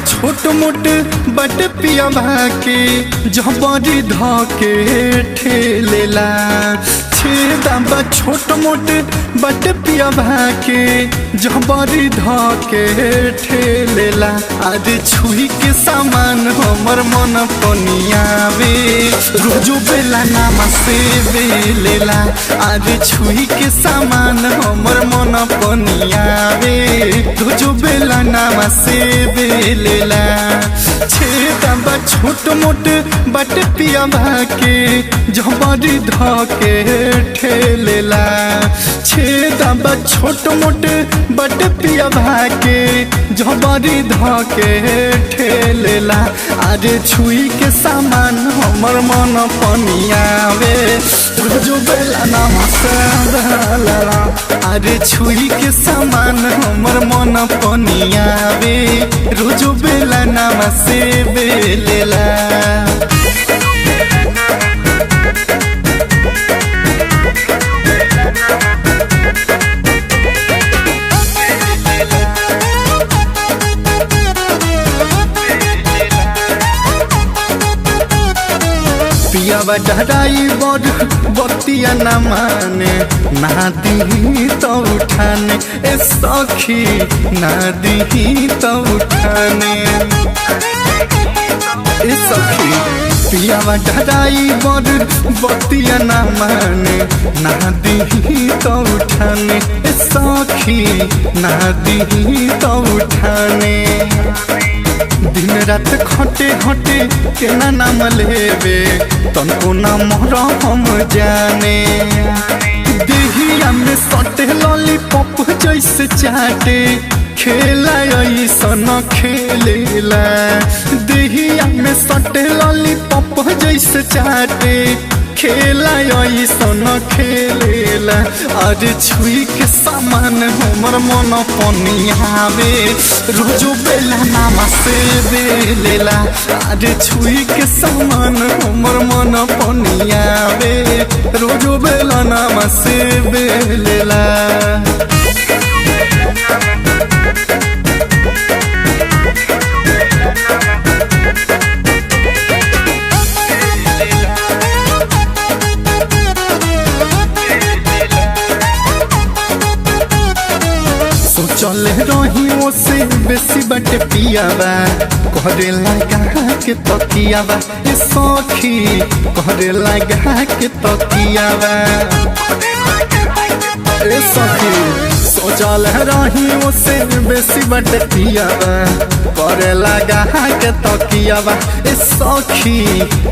छोट मोट बट पिया भाके जबरी धके ठेलेला छेदा छोट मोट बट पिया भाके जबरी धके ठेलेला आज छुई के सामान हमर मन पनियावे रोजो बेला नाम से बेलेला आज छुई के सामान हमर मन पनियावे रोजो बेला नाम से बेलेला छेदा छोट मोट बट पिया भाके जबरी धके ठेलेला छेदा छोट मोट बट पिया भाके जबरी धके ठेलेला आज छुई के सामान हमर मन पनियावे रोजो बेला नाम से आज छुई के सामान हमर मन पनियावे रोजो बेला नाम से बेलेला पिया डराई बड़ बतिया न माने ना दी तो उठाने ए सखी ना दी तो उठाने ए सखी पिया डराई बड़ बतिया न माने ना दी तो उठाने ए सखी ना दी तो उठाने दिन रात खटे खटे केना नाम लेवे तनको नाम हम जाने देहिया में सटे लॉलीपॉप जैसे चाटे खेला ऐसन खेलेला देहिया में सटे लॉलीपॉप जैसे चाटे खेला ऐसन खेलेला आज छुई के सामान हमर मन पनियावे रोजो बेला नाम से बेलेला आज छुई के सामान हमर मन पनियावे रोजो बेला नाम से बेलेला चले रही से बेसी बटे पियावा कहरे लगा के तकियावा ए सखी कहरे लगा के तकियावा ए सखी सोचल रही से बेसी बटे पियावा कहरे लगा के तकियावा ए सखी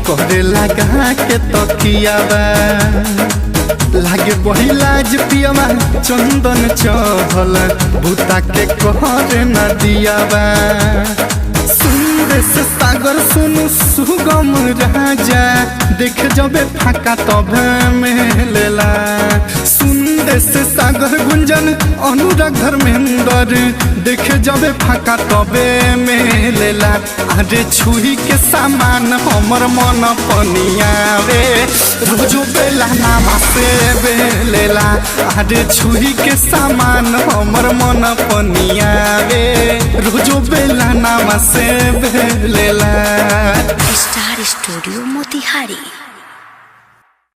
कहरे लगा के तकियावा लागे बही लाज पियावा चंदन चहल भूता के कहरे न दियावा सुंदर से सागर सुनु सुगम राजा देख जबे फाका तब मेलेला सुंदर से सागर गुंजन अनुराग धर्मेंद्र देख जबे फाका तबे मेलेला आज छुई के सामान हमर मन पनियावे रोजो बेला नाम से बेलेला आज छुई के सामान हमर मन पनियावे रोजो बेला नाम से बेलेला स्टार स्टूडियो मोतिहारी।